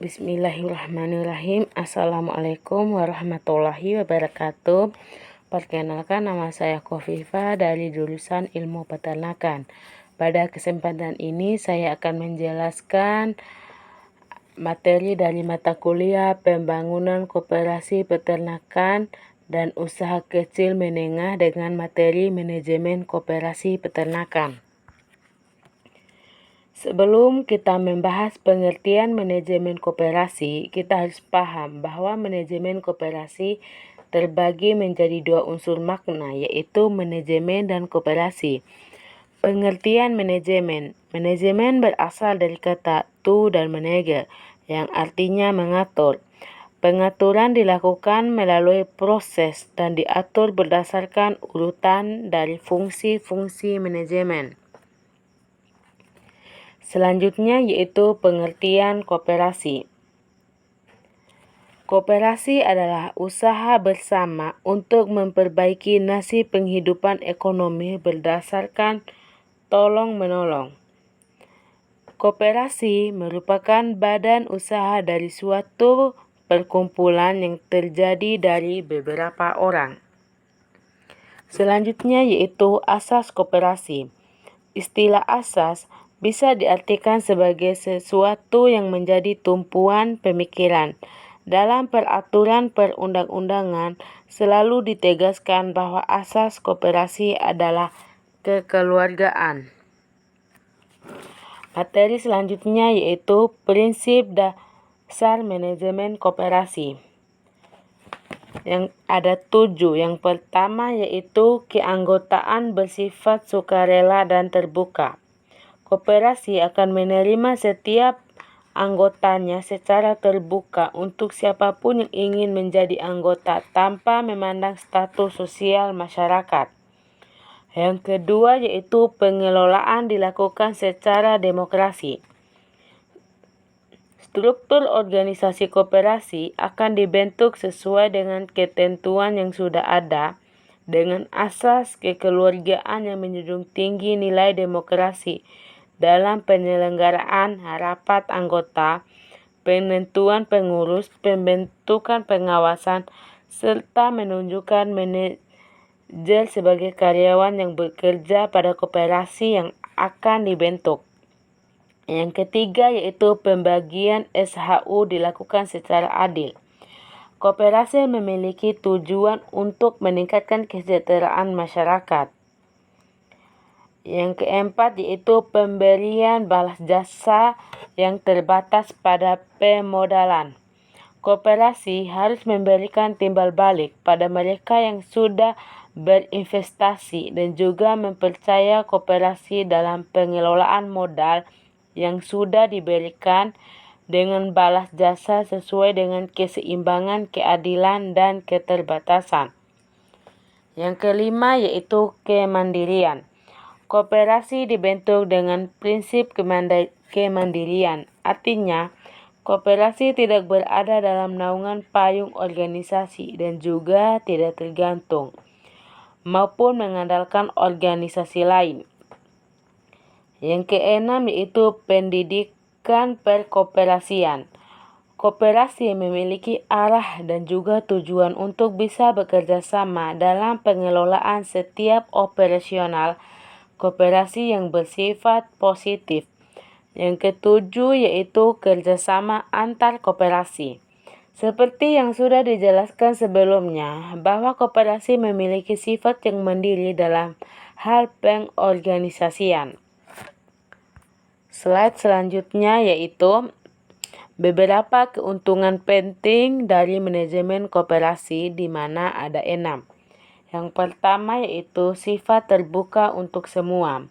Bismillahirrahmanirrahim. Assalamualaikum warahmatullahi wabarakatuh. Perkenalkan, nama saya Kofifa dari jurusan Ilmu Peternakan. Pada kesempatan ini saya akan menjelaskan materi dari mata kuliah Pembangunan Koperasi Peternakan dan Usaha Kecil Menengah dengan materi Manajemen Koperasi Peternakan. Sebelum kita membahas pengertian manajemen koperasi, kita harus paham bahwa manajemen koperasi terbagi menjadi dua unsur makna, yaitu manajemen dan koperasi. Pengertian manajemen. Manajemen berasal dari kata to dan manage, yang artinya mengatur. Pengaturan dilakukan melalui proses dan diatur berdasarkan urutan dari fungsi-fungsi manajemen. Selanjutnya yaitu pengertian koperasi. Koperasi adalah usaha bersama untuk memperbaiki nasib penghidupan ekonomi berdasarkan tolong-menolong. Koperasi merupakan badan usaha dari suatu perkumpulan yang terjadi dari beberapa orang. Selanjutnya yaitu asas koperasi. Istilah asas bisa diartikan sebagai sesuatu yang menjadi tumpuan pemikiran. Dalam peraturan perundang-undangan selalu ditegaskan bahwa asas koperasi adalah kekeluargaan. Materi selanjutnya yaitu prinsip dasar manajemen koperasi. Yang ada 7. Yang pertama yaitu keanggotaan bersifat sukarela dan terbuka. Koperasi akan menerima setiap anggotanya secara terbuka untuk siapapun yang ingin menjadi anggota tanpa memandang status sosial masyarakat. Yang kedua yaitu pengelolaan dilakukan secara demokrasi. Struktur organisasi koperasi akan dibentuk sesuai dengan ketentuan yang sudah ada dengan asas kekeluargaan yang menjunjung tinggi nilai demokrasi dalam penyelenggaraan rapat anggota, penentuan pengurus, pembentukan pengawasan, serta menunjukkan manajer sebagai karyawan yang bekerja pada koperasi yang akan dibentuk. Yang ketiga yaitu pembagian SHU dilakukan secara adil. Koperasi memiliki tujuan untuk meningkatkan kesejahteraan masyarakat. Yang keempat yaitu pemberian balas jasa yang terbatas pada pemodalan. Koperasi harus memberikan timbal balik pada mereka yang sudah berinvestasi dan juga mempercaya koperasi dalam pengelolaan modal yang sudah diberikan dengan balas jasa sesuai dengan keseimbangan, keadilan, dan keterbatasan. Yang kelima yaitu kemandirian. Koperasi dibentuk dengan prinsip kemandirian. Artinya, koperasi tidak berada dalam naungan payung organisasi dan juga tidak tergantung maupun mengandalkan organisasi lain. Yang keenam yaitu pendidikan perkoperasian. Koperasi memiliki arah dan juga tujuan untuk bisa bekerja sama dalam pengelolaan setiap operasional koperasi yang bersifat positif. Yang ketujuh yaitu kerjasama antar koperasi. Seperti yang sudah dijelaskan sebelumnya, bahwa koperasi memiliki sifat yang mandiri dalam hal pengorganisasian. Slide selanjutnya yaitu beberapa keuntungan penting dari manajemen koperasi, di mana ada 6. Yang pertama yaitu sifat terbuka untuk semua.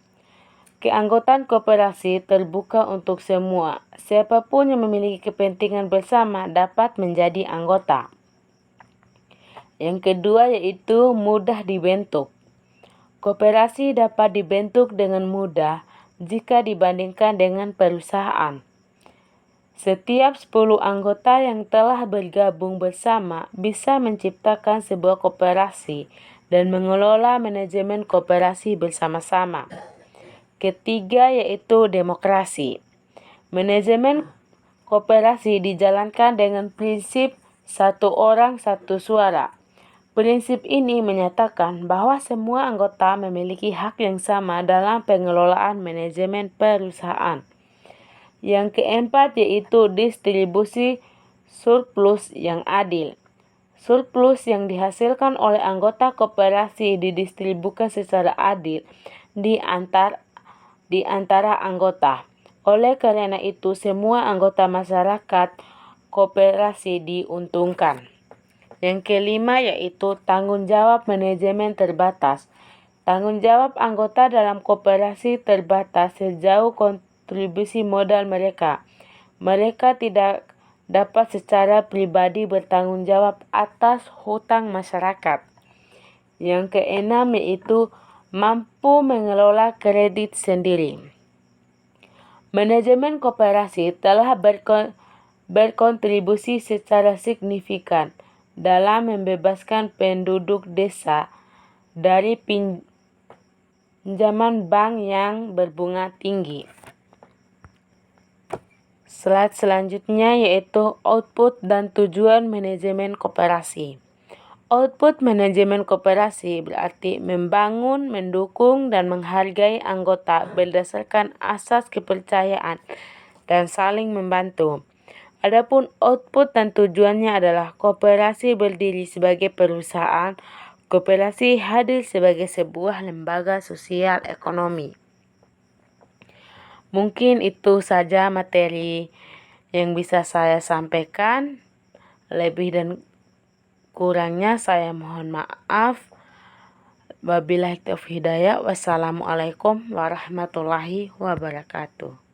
Keanggotaan koperasi terbuka untuk semua. Siapapun yang memiliki kepentingan bersama dapat menjadi anggota. Yang kedua yaitu mudah dibentuk. Koperasi dapat dibentuk dengan mudah jika dibandingkan dengan perusahaan. Setiap 10 anggota yang telah bergabung bersama bisa menciptakan sebuah koperasi dan mengelola manajemen koperasi bersama-sama. Ketiga yaitu demokrasi. Manajemen koperasi dijalankan dengan prinsip satu orang satu suara. Prinsip ini menyatakan bahwa semua anggota memiliki hak yang sama dalam pengelolaan manajemen perusahaan. Yang keempat yaitu distribusi surplus yang adil. Surplus yang dihasilkan oleh anggota koperasi didistribusikan secara adil di antara anggota. Oleh karena itu, semua anggota masyarakat koperasi diuntungkan. Yang kelima yaitu tanggung jawab manajemen terbatas. Tanggung jawab anggota dalam koperasi terbatas sejauh kontribusi modal mereka. Mereka tidak dapat secara pribadi bertanggung jawab atas hutang masyarakat. Yang keenam yaitu mampu mengelola kredit sendiri. Manajemen koperasi telah berkontribusi secara signifikan dalam membebaskan penduduk desa dari pinjaman bank yang berbunga tinggi. Slide selanjutnya yaitu output dan tujuan manajemen koperasi. Output manajemen koperasi berarti membangun, mendukung, dan menghargai anggota berdasarkan asas kepercayaan dan saling membantu. Adapun output dan tujuannya adalah koperasi berdiri sebagai perusahaan, koperasi hadir sebagai sebuah lembaga sosial ekonomi. Mungkin itu saja materi yang bisa saya sampaikan. Lebih dan kurangnya saya mohon maaf. Wabillahi taufiq hidayah. Wassalamualaikum warahmatullahi wabarakatuh.